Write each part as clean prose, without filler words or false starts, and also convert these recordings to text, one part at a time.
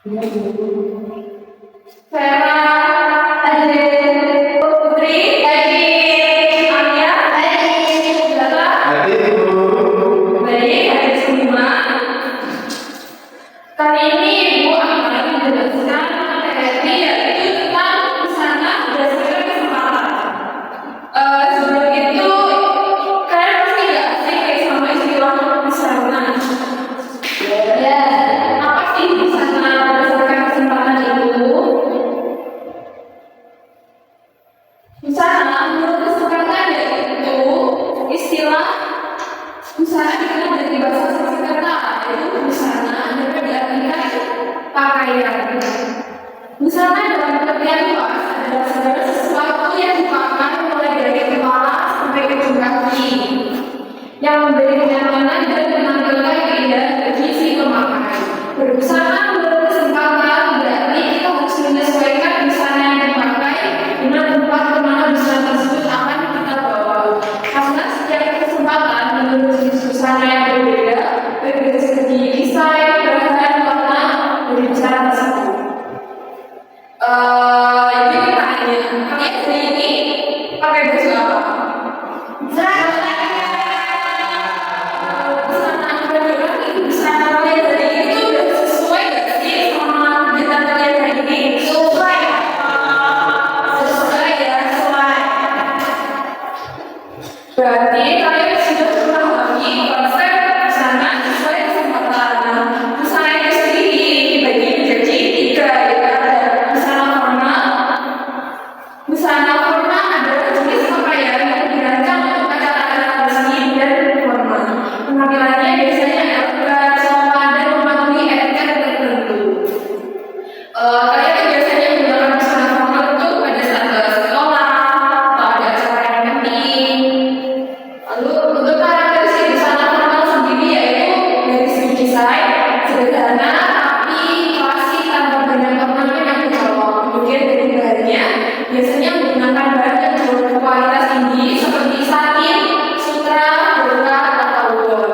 Vera, Adit, Putri, Adit, Alia, Adit, Lala, Adit, baik, Adit semua. Kali ini Ibu akan menjelaskan materi yaitu tentang busana berdasarkan kesempatan. Sebelum itu, kalian pasti nggak asing sama istilah busana. Ya, apa sih busana berdasarkan kesempatan itu? Busana menurut kesempatan yaitu istilah busana dikenal dari bahasa Sanskerta, yaitu busana dapat diartikan pakaian. Busana dalam pengertian luas adalah segala sesuatu yang dipakai mulai dari kepala sampai ke ujung kaki, yang memberi kenyamanan dan menampilkan keindahan bagi si pemakai. Berbusana menurut kesempatan berarti kita harus menyesuaikan busana yang dipakai dengan tempat kemana busana tersebut akan kita bawa. Karena setiap kesempatan menurut jenis busana yang berbeda, baik dari segi desain, bahan, warna dari busana tersebut. Jadi pertanyaannya, kalian hari ini pakai baju apa? Berarti kalian sudah memahami konsep busana sesuai kesempatan. Busana itu sendiri dibagi menjadi 3, yaitu ada busana formal. Busana formal adalah jenis pakaian yang dirancang untuk acara-acara resmi dan formal. Penampilannya biasanya elegan, sopan, dan mematuhi etiket tertentu. Kalian biasanya menggunakan busana formal itu pada saat ke sekolah atau ada acara yang penting. Lalu untuk karakteristik busana formal sendiri yaitu dari segi desain sederhana tapi klasik tanpa banyak ornamen yang mencolok. Kemudian dari bahannya biasanya menggunakan bahan yang berkualitas tinggi seperti satin, sutra, brokat atau ulon.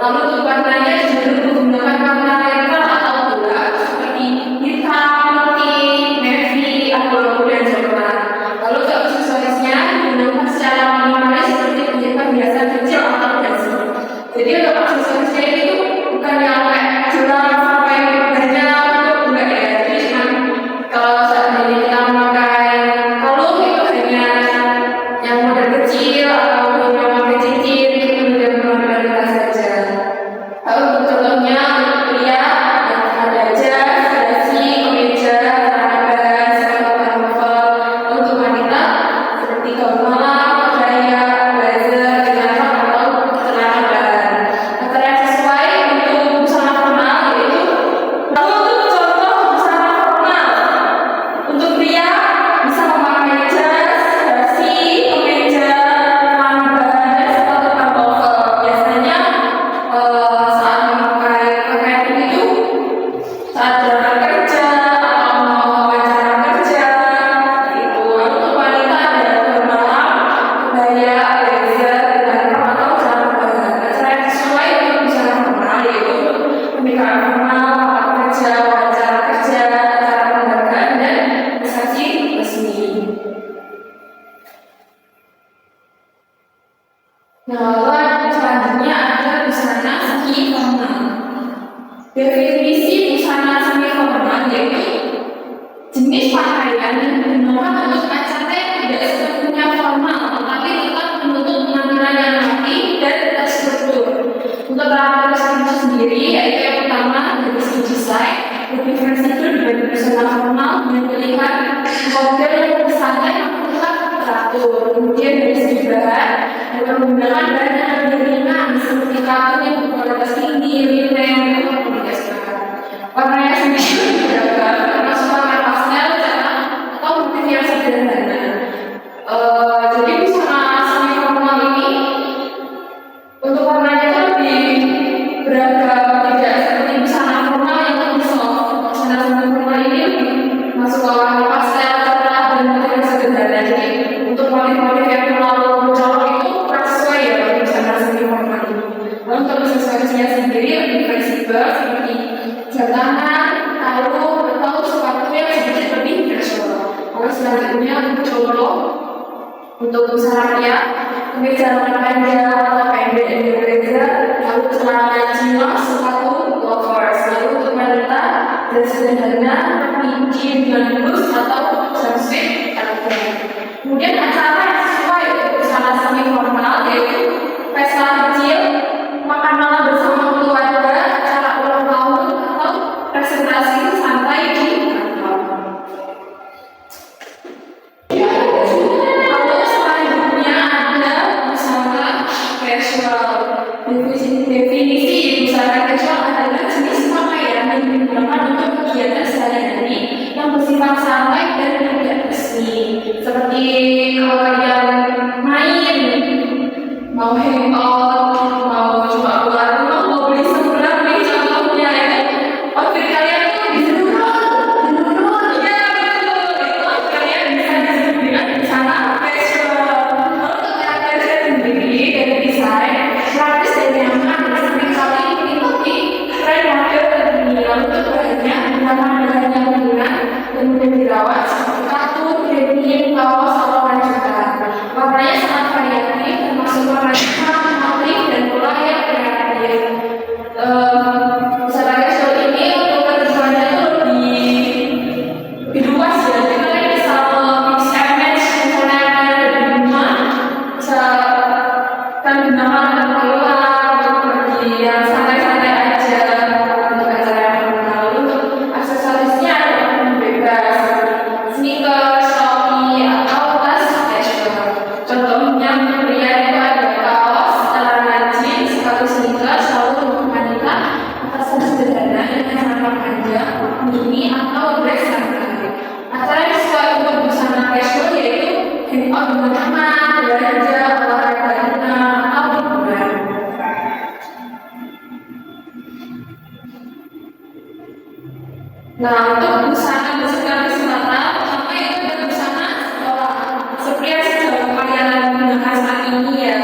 Lalu untuk warnanya cenderung menggunakan warna netral atau gelap seperti hitam, putih, navy, abu-abu dan coklat. Lalu untuk aksesorisnya digunakan secara minimalis seperti perhiasan kecil atau dasi. Jadi untuk aksesorisnya itu bukan yang kayak jelas sampai banyak untuk enggak ya. Jadi cuma kalau seandainya kita memakai kalung itu hanya yang model kecil atau hanya memakai cincin itu kemudian penampilan saja. Lalu untuk contohnya untuk pria ada jas, dasi, kemeja, celana bahan, serta pantofel. Untuk wanita seperti gaun malam, kebaya, blazer dengan rok atau celana bahan. Antara yang sesuai untuk busana formal yaitu lalu untuk contoh busana formal untuk pria bisa memakai jas, dasi, kemeja, celana bahan dan sepatu pantofel. Biasanya saat memakai pakaian itu saat berangkat kerja atau mau wawancara kerja gitu. Lalu untuk wanita ada gaun malam, kebaya, blazer dengan rok atau celana bahan. Acara yang sesuai untuk busana formal yaitu pernikahan formal, rapat kerja, wawancara kerja, acara penghargaan dan resepsi resmi. Nah, lalu selanjutnya ada busana semi formal. Definisi busana semi formal yaitu jenis pakaian yang digunakan untuk acara yang tidak sepenuhnya formal, tetapi tetap menutup penampilan yang rapi dan terstruktur. Untuk karakteristiknya sendiri yaitu yang pertama dari segi desain lebih fleksibel dibanding busana formal dengan pilihan model yang santai namun tetap teratur. Kemudian dari segi bahan dapat menggunakan bahan yang lebih ringan seperti katun yang berkualitas tinggi, linen, atau poliester. Warnanya sendiri beragam termasuk warna pastel, cerah atau motif yang sederhana. Jadi busana semi formal ini untuk warnanya itu lebih beragam, tidak seperti busana formal yang lebih soft. Busana semi formal ini lebih masuk ke warna pastel, cerah dan motif yang sederhana. Jadi untuk motif-motif yang terlalu mencolok itu kurang sesuai ya dengan busana semi formal ini. Lalu untuk aksesorisnya sendiri lebih fleksibel seperti jam tangan, baru atau sepatu yang sedikit lebih casual. Lalu selanjutnya untuk cowok, untuk busana pria, kemeja lengan panjang atau pendek dan blazer, lalu celana chinos, sepatu loafers. Lalu untuk wanita dan sederhana seperti jeans blus atau jumpsuit elegan. Kemudian acara yang sesuai untuk busana semi formal yaitu pesta kecil, makan malam bersama keluarga, acara ulang tahun atau presentasi santai di kantor. Lalu selanjutnya ada busana casual. Definisi busana casual adalah jenis pakaian yang digunakan untuk kegiatan sehari-hari yang bersifat santai dan tidak resmi. Seperti kalau kalian main, mau hangout, mau cuma keluar rumah, mau beli seberang nih contohnya ya. Outfit kalian tuh disenurun, ya betul. Itu kalian bisa disebut dengan busana casual. Lalu untuk karakteristik sendiri dari desain, praktis dan nyaman, seringkali mengikuti tren model terkini. Lalu untuk bahannya, bahan yang ringan dan mudah dirawat seperti katun, denim, kaos, atau ranjungan. Warnanya sangat variatif, termasuk warna hitam, motif, dan pola yang kreatif. Busana casual ini untuk ketentuannya itu lebih luas ya. Jadi kalian bisa mix and match misalnya kalian ada di rumah, bisa kan gunakan untuk keluar, untuk pergi yang santai-santai aja, untuk acara yang formal. Untuk aksesorisnya ada yang bebas, sneakers, topi, atau tas casual. Contohnya untuk pria itu ada kaos, celana jeans, sepatu sneakers, lalu untuk wanita atasan sederhana dengan celana panjang, mini atau dress santai. Acara yang sesuai untuk busana casual yaitu hangout dengan teman, belanja, olahraga ringan, atau liburan. Nah, untuk busana kesehatan, pertama itu ada busana sekolah. Seperti yang sudah kalian gunakan saat ini ya,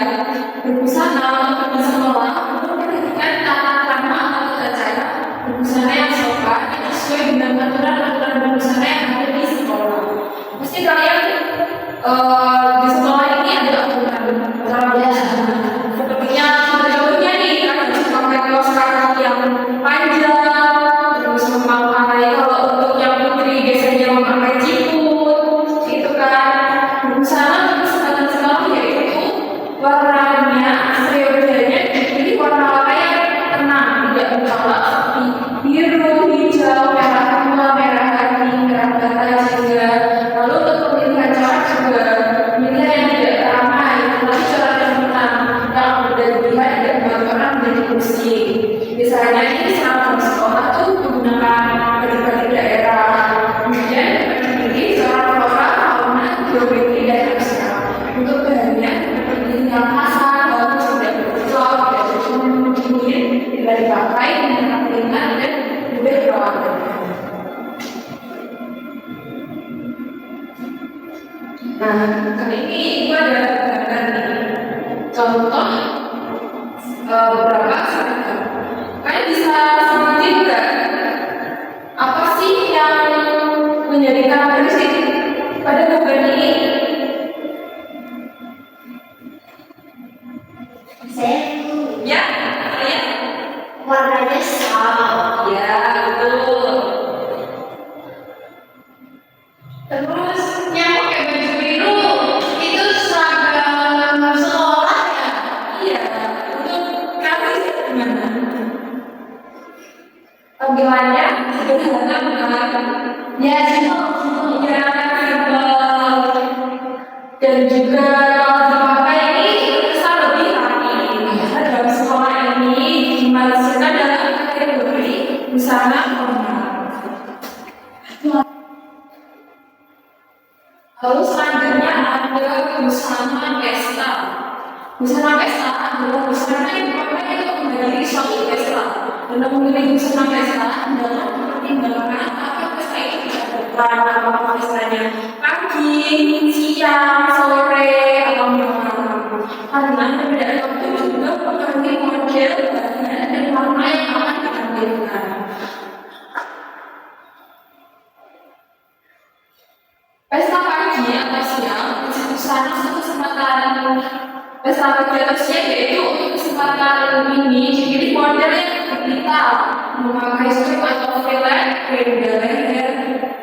berbusana untuk di sekolah untuk memperhatikan tata krama atau tata cara berbusana yang sopan yang sesuai dengan aturan-aturan berbusana yang ada di sekolah. Pasti kalian di sekolah ini ada aturan busana. Sepertinya contohnya nih, kalian harus pakai kaos kaki yang panjang, terus memakai kalau untuk yang putri biasanya memakai ciput, itu kan busana untuk kesempatan sekolah yaitu warnanya, seyogyanya dipilih warna-warna yang tenang, tidak mencolok seperti biru, hijau, merah tua, merah hati, merah bata juga. Lalu untuk pemilihan corak juga pilihan yang tidak ramai, tetapi corak yang tenang, yang mudah dilihat dan membuat orang menjadi pusing. Misalnya ini seragam sekolah tuh menggunakan batik-batik daerah, kemudian dipilih corak flora, fauna, geometri dan abstrak. Untuk bahannya dipilih yang kasar, bagus, tidak bercocok, tidak cocok, dingin, tidak dipakai, dengan ringan dan mudah perawatan. Nah, kali ini itu ada gambar nih, contoh beberapa seragam. Kalian bisa sebutin nggak apa sih yang menjadi karakteristik pada gambar ini? Saya Ya, kalian? warnanya sama. Ya, betul. Terus yang pakai baju biru Itu seragam sekolah ya? iya, untuk karakteristik gimana? Tampilannya sederhana bukan? Ya, itu. Iya, simpel. Dan juga kalau dipakai ini terkesan lebih rapi. Karena dalam sekolah ini dimasukkan dalam kategori busana formal. Lalu selanjutnya ada busana pesta. Busana pesta adalah busana yang dipakai untuk menghadiri suatu pesta. Dan memilih busana pesta dalam pertimbangan apakah pesta itu diadakan, apakah pestanya pagi, siang, sore, atau malam. Karena perbedaan waktu juga mempengaruhi model, bahan, dan warna yang akan ditampilkan. memakai strip atau fillet dari leher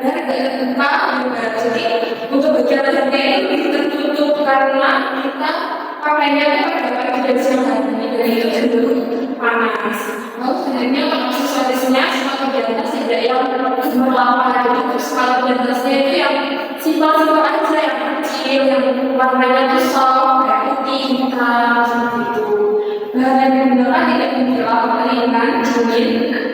dan agak terbuka juga. Jadi untuk bagian lehernya itu lebih tertutup karena kita pakainya itu pada pagi dan siang hari dan itu cenderung panas. Lalu sebenarnya untuk aksesorisnya sepatu di atas tidak yang berlapar gitu. Sepatu di atasnya itu yang simpel-simpel aja, yang kecil, yang warnanya tuh soft, kayak putih, hitam, seperti itu. Bahan yang digunakan tidak menjelang ringan, dingin,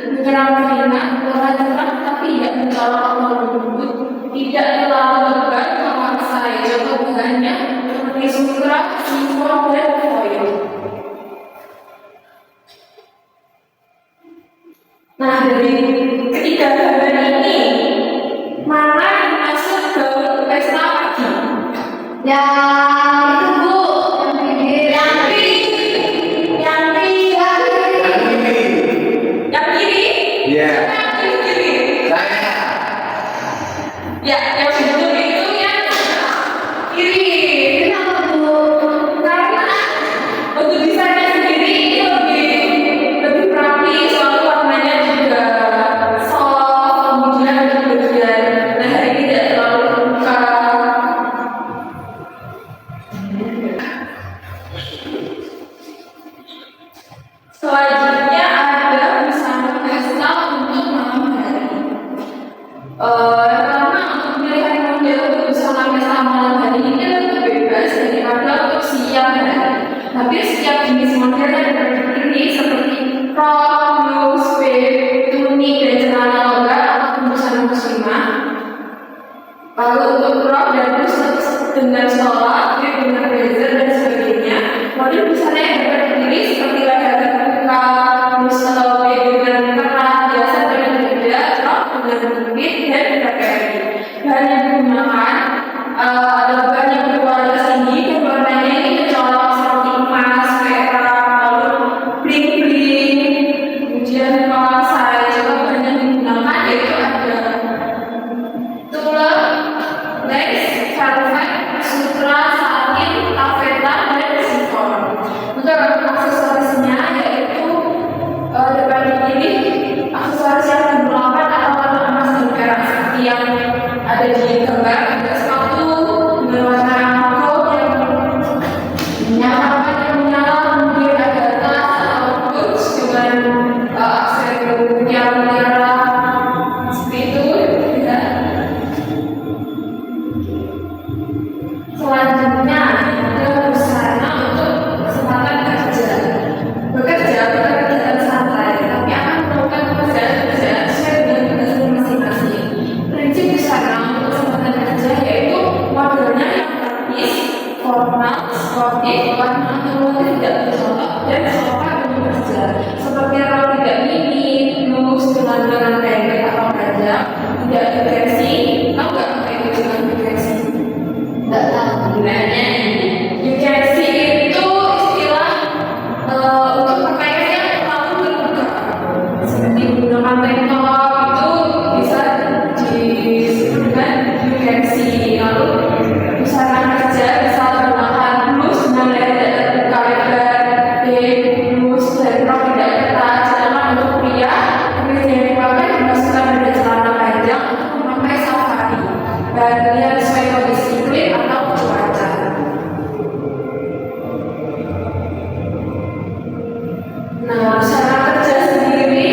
menyerang ringan, warna cerah tapi tidak mencolok atau lembut, tidak terlalu lebat, memaksa. Contoh bahannya seperti sutra, chiffon, dan foil. Nah, dari ketiga bahan ini, mana yang masuk gaun pesta pagi? Yang itu Bu, yang pinggir, Yang pink, yang pink, yang kiri? Iya. Yang kiri. Saya. Ya, yang sebelum itu yang kiri. kenapa Bu? Karena untuk desainnya sendiri ini lebih rapi, soalnya warnanya juga soft, kemudian untuk bagian leher ini tidak terlalu terbuka. Selanjutnya ada busana pesta untuk malam hari. Karena untuk pilihan model untuk busana pesta malam hari ini lebih bebas daripada untuk siang hari. Hampir setiap jenis model yang terdiri seperti rok, blus, wave, tunik, dan celana longgar ataupun busana muslimah. Lalu untuk rok dan blus dengan stola, wave dengan blazer dan sebagainya, model busana yang dapat terdiri seperti leher terbuka, blus atau wave dengan kerat, biasa dengan beda, rok dengan bibit dan berperi. Bahan yang digunakan adalah bahan yang berkualitas tinggi dan warnanya ini mencolok seperti emas, perak, lalu bling bling, kemudian pelasai. Contoh bahan yang digunakan yaitu ada tulle, lace, velvet, sutra, satin, taffeta, dan chiffon. Untuk aksesorisnya yaitu dapat dipilih aksesoris yang berlapar atau warna emas dan perak seperti yang ada di gambar. Ada sepatu dengan warna gold yang menyala, kemudian ada tas atau boots dengan aksesori mutiara-mutiara seperti itu ya. Selanjutnya ada busana untuk kesempatan kerja. Bekerja bukan kegiatan santai, tapi akan melakukan pekerjaan-pekerjaan sesuai dengan tugasnya masing-masing. Prinsip busana untuk kesempatan kerja yaitu modelnya yang praktis, formal, sportif, warna atau motif tidak bercolok dan sopan untuk kerja. Seperti rok tidak mini, blus dengan lengan pendek atau panjang, tidak dikersi. Tahu nggak apa itu dengan dikersi? Nggak tahu. Gunanya dikersi itu istilah untuk pakaian yang terlalu terbuka, seperti menggunakan tank top itu bisa disebut dengan dikersi. Lalu busana kerja bisa menggunakan blus dengan leher tidak terbuka lebar, blus dan rok tidak ketat. Sedangkan untuk pria, kemeja yang dipakai dimasukkan pada celana panjang untuk memakai safari. Bahannya sesuai kondisi iklim atau cuaca. Nah, busana kerja sendiri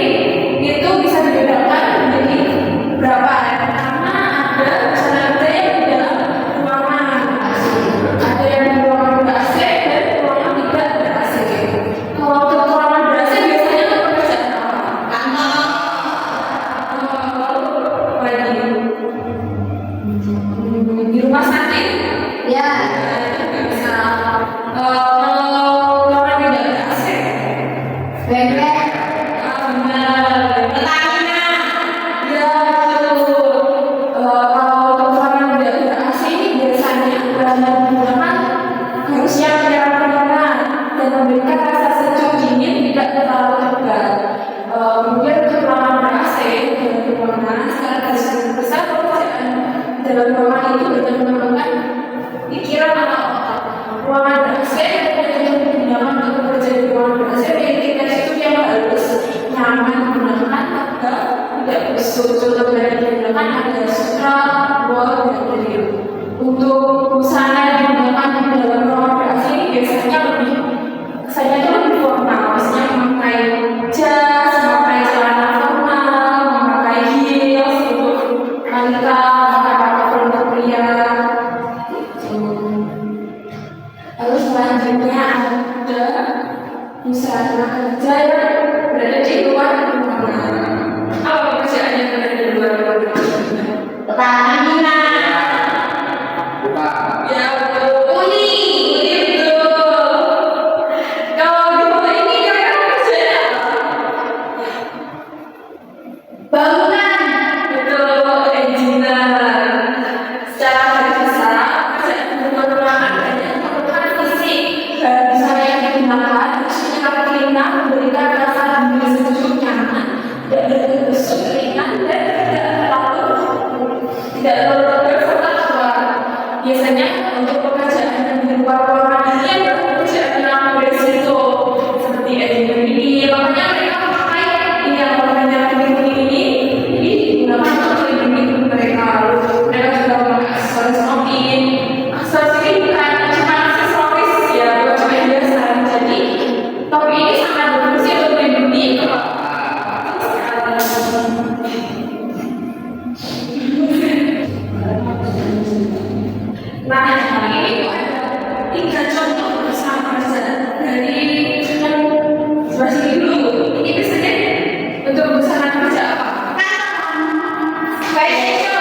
itu bisa dibedakan menjadi berapa ya? Karena ada busana kerja yang di dalam ruangan, ada yang di ruangan ber-AC dan ruangan tidak ber-AC. Kalau untuk ruangan ber-AC biasanya untuk pekerjaan apa? Kantor. Lalu di rumah sakit Ya. bisa. Kalau ruangan tidak ber-AC, Bebek. benar. Pertamina. Ya, betul. Kalau ruangan tidak ber-AC ini biasanya bahan yang digunakan harusnya menyerap dan memberikan rasa sejuk dingin tidak terlalu tebal. Kemudian untuk ruangan ber-AC dalam ruangan secara garis besar pekerjaan dalam ruangan itu dengan mengembangkan pikiran atau otak. Ruangan ber-AC yang digunakan untuk bekerja di ruangan ber-AC memiliki tekstur yang halus, nyaman digunakan struktur yang digunakan adalah sutra, wol, dan drill. Untuk busana yang digunakan di dalam ruang kreasi biasanya lebih formal, misalnya memakai jas, memakai celana formal, memakai heels untuk wanita, memakai pantofel untuk pria. Lalu selanjutnya ada busana kerja yang berada di luar ruangan. Apa pekerjaan yang berada di luar ruangan? Pertamina. Ya, uni betul. Kalau di kota ini kalian kerjanya apa? Bangunan. Betul, engineer. Secara garis besar, pekerjaan di luar ruangan banyak memerlukan fisik. Busana yang digunakan khususnya cleaner memberikan rasa dingin sejuk nyaman, tidak berbusuk ringan dan tidak terlalu tebal serta kuat. Biasanya untuk pekerjaan yang di luar ruangan ini adalah pekerjaan yang berisiko seperti engineer ini. Makanya mereka memakai ini yang warnanya kuning ini digunakan untuk melindungi tubuh mereka. Mereka juga memakai aksesoris topi. Aksesoris ini bukan cuma aksesoris ya, bukan cuma yang biasa. Jadi topi ini sangat berfungsi untuk melindungi kepala. Nah, ini ada 3 contoh bersama dari sebelah sini dulu. Ini biasanya untuk busana kerja apa? Fashion.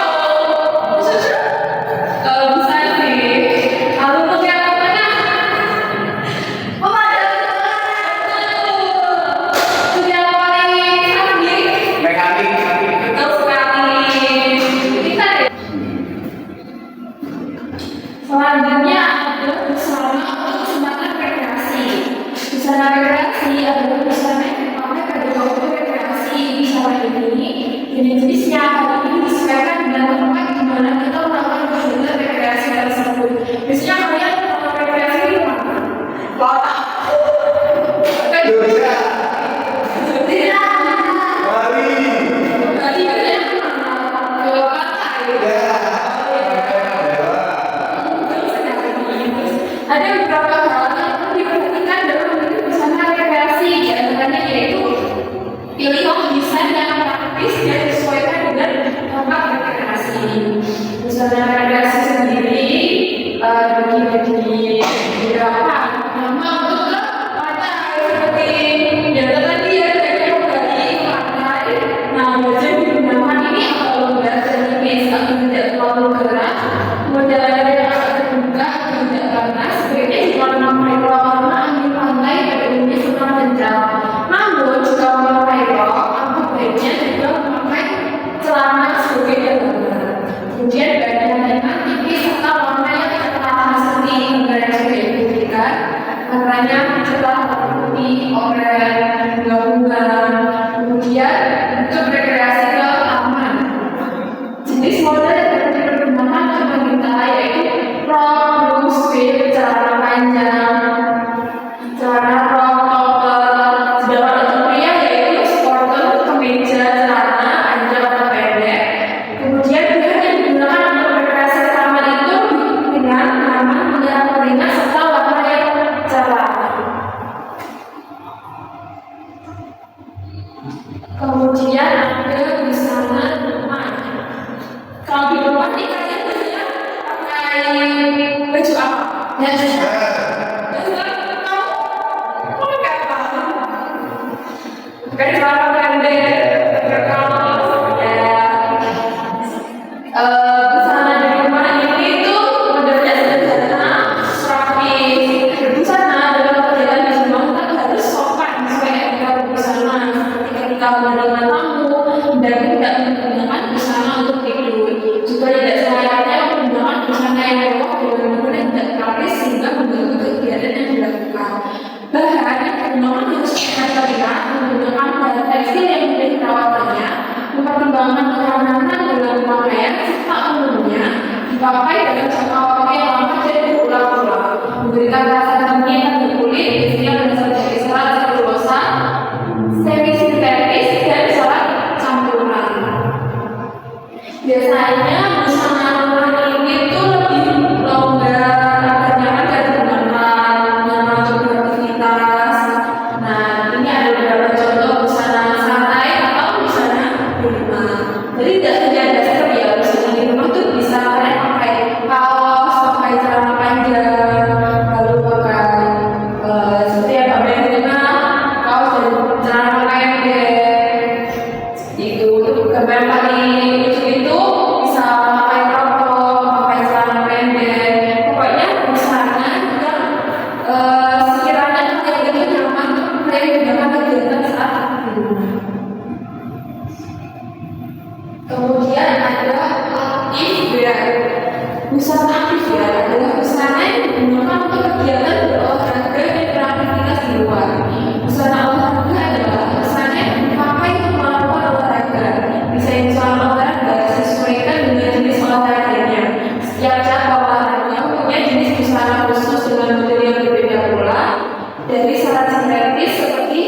Bisa sih. Lalu untuk yang mana? Untuk yang paling canggih. Betul sekali. Kita deh. Selanjutnya adalah busana untuk kesempatan rekreasi. Busana rekreasi adalah busana yang dipakai pada waktu rekreasi di sore ini. Jenis-jenisnya hal ini disesuaikan dengan tempat di mana kita melakukan kegiatan rekreasi tersebut. Biasanya kalian melakukan rekreasi di mana? Kota. Tidak. Berarti biasanya kemana? Ke pantai. Ada beberapa hal yang perlu diperhatikan dalam memilih busana rekreasi, di antaranya yaitu pilih desain yang praktis dan disesuaikan dengan tempat rekreasi. Busana rekreasi sendiri bagi beberapa nama untuk pantai seperti yang tadi ya dari pantai. Nah, baju yang digunakan ini agak longgar dan tipis, tidak terlalu keras. Modelnya yang agak terbuka, tidak panas. Sebaiknya jika memakai warna angin pantai pada umumnya senang kencang. Namun jika memakai rok, alangkah baiknya juga memakai celana sebagai dalaman. Kemudian bagian lengan tipis serta warna yang terang seperti gambar yang sudah diberikan. Warnanya cerah putih, oranye, bunga-bunga. Kemudian untuk rekreasi ke taman. Jenis model yang dapat dipergunakan untuk wanita yaitu rok, blus, sweat, celana panjang, celana rok, topper. Sedangkan untuk pria yaitu sporter, kemeja, celana panjang atau pendek. Kemudian bahan yang digunakan untuk rekreasi ke taman itu dengan aman, menyerap keringat serta warna yang cerah. Kemudian ada busana rumah. Kalau di rumah nih kalian biasanya pakai baju apa? Baju kamu pakai apa? Pakai celana pendek, terkalos, ya. Busana di rumah ini tuh modelnya sederhana, rapi. Berbusana dalam perjalanan di rumah kita harus sopan sesuai etika berbusana. Ketika menerima tamu dan tidak menggunakan busana untuk tidur. Juga tidak selayaknya menggunakan busana yang mewah dengan menggunakan yang tidak praktis sehingga mengganggu kegiatan yang dilakukan. Bahan yang digunakan harus terlihat menggunakan bahan tekstil yang mudah perawatannya, mempertimbangkan kenyamanan dalam pakaian serta umumnya dipakai dalam jangka waktu yang lama dan berulang-ulang, memberikan rasa dingin pada kulit, biasanya berasal dari serat selulosa, semi sintetis dan serat campuran. Gambar yang paling lucu itu bisa memakai rokok, memakai celana pendek, pokoknya busana yang sekiranya kalian itu nyaman untuk kalian gunakan kegiatan saat di rumah. Kemudian ada aktif wear. Busana aktif wear adalah busana yang digunakan untuk kegiatan berolahraga dan beraktivitas di luar. Busana olahraga adalah busana yang dipakai untuk melakukan olahraga. Desain busana olahraga disesuaikan dengan jenis olahraganya. Setiap cabang olahraga punya jenis busana khusus dengan model yang berbeda pula, dari syarat sintetis seperti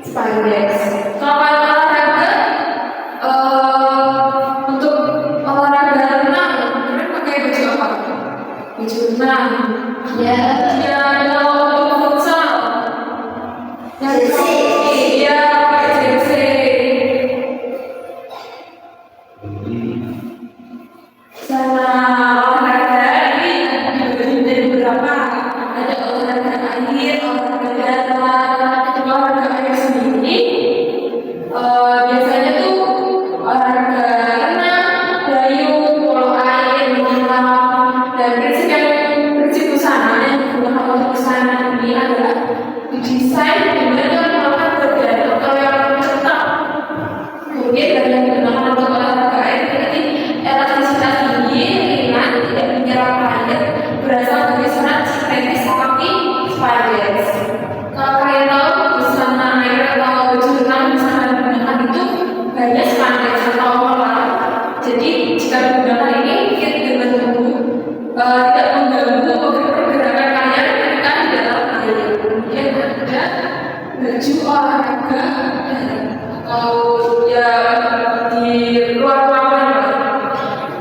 spandex. Kalau olahraga untuk olahraga renang, kalian pakai baju apa? Baju renang. Ya. Ya, kalau untuk futsal, Jersey. iya pakai jersey. Sana olahraga ini dibagi menjadi beberapa. Ada olahraga air, olahraga darat, olahraga air sendiri. Biasanya tuh olahraga renang, dayung, polo air, menyelam, dan prinsip busana yang digunakan untuk busana ini adalah didesain dengan yang melakukan badan atau yang cetak. Kemudian dari yang digunakan untuk olahraga air berarti elastisitas tinggi, ringan, tidak menyerap air, berasal dari serat sintetis seperti spandex. Kalau kalian tahu busana air atau baju renang busana yang digunakan itu banyak spandex atau polar. Jadi jika digunakan ini mungkin dengan tubuh tidak mengganggu pergerakan kalian ketika di dalam air. Kemudian ada baju olahraga atau ya di luar ruangan.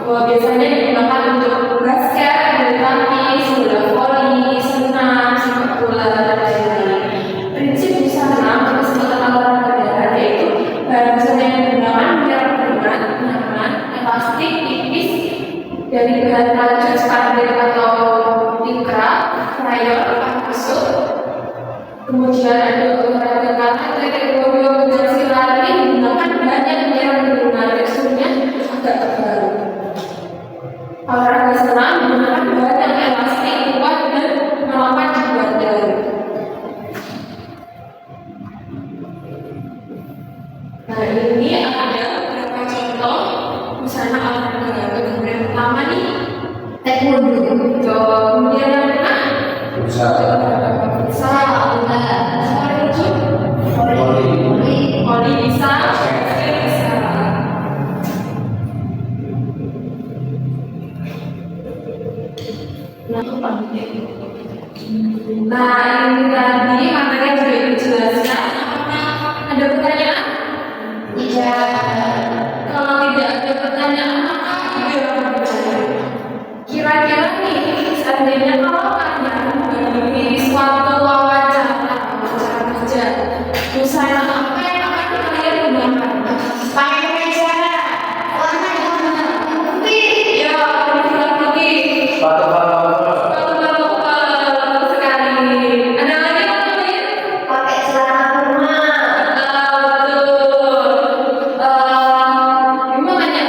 Biasanya digunakan untuk basket, bulu tangkis, bola voli, senam, sepak bola, dan lain-lain. Prinsip busana untuk keselamatan olahraga darat yaitu bahan busana yang digunakan biar ringan, nyaman, elastik, tipis, dari bahan rajut spandex atau tikra, rayon, kusut. Kemudian ada olahraga kaki, taekwondo, dan lari menggunakan bahan yang menyerang teksturnya agak tebal. Olahraga senam menggunakan bahan yang elastik, kuat, dan melawan di badan. Nah, ini ada beberapa contoh busana olahraga. Gambar yang pertama nih Taekwondo. kemudian yang kedua futsal, voli bisa, basket bisa. Nah, ini tadi materi yang sudah dijelaskan. Apakah ada pertanyaan? Tidak. Kalau tidak ada pertanyaan, maka ibu akan bertanya. Kira-kira nih, seandainya kalau kalian menghadiri suatu wawancara kerja, busana apa yang akan kalian gunakan? Pakai kemeja warna putih. Ya, warna putih. Bagus sekali. Ada lagi yang lain? Pakai celana kurma. Gimana lagi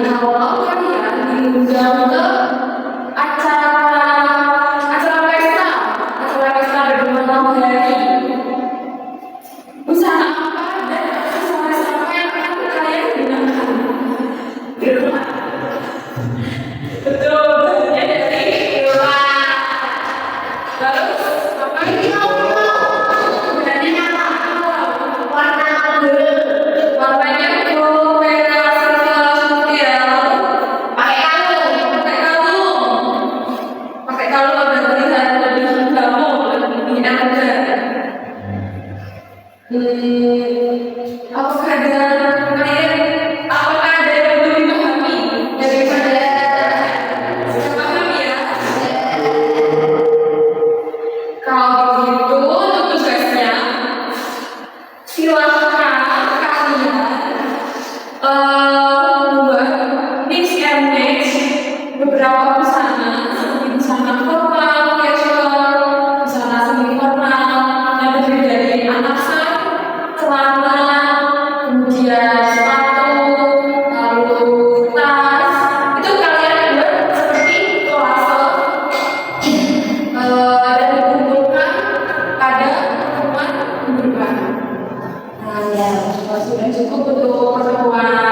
kalau kalian diundang ke acara pesta berbulan hari, busana apa dan aksesoris apa yang akan kalian gunakan? Betul, bahannya dari luar. Terus apa ini? Bahannya apa? Warna gold. Warnanya gold, merah, silver, putih. Pakai kalung. Pakai kalung agar terlihat lebih glamor, lebih elegan. Apakah ada yang lebih memahami daripada saya paham ya? Kalau begitu untuk tugasnya silahkan kalian membuat mix and match beberapa busana seperti busana formal, casual, busana semi formal yang terdiri dari atasan, celana, kemudian sepatu, sudah cukup untuk pertemuan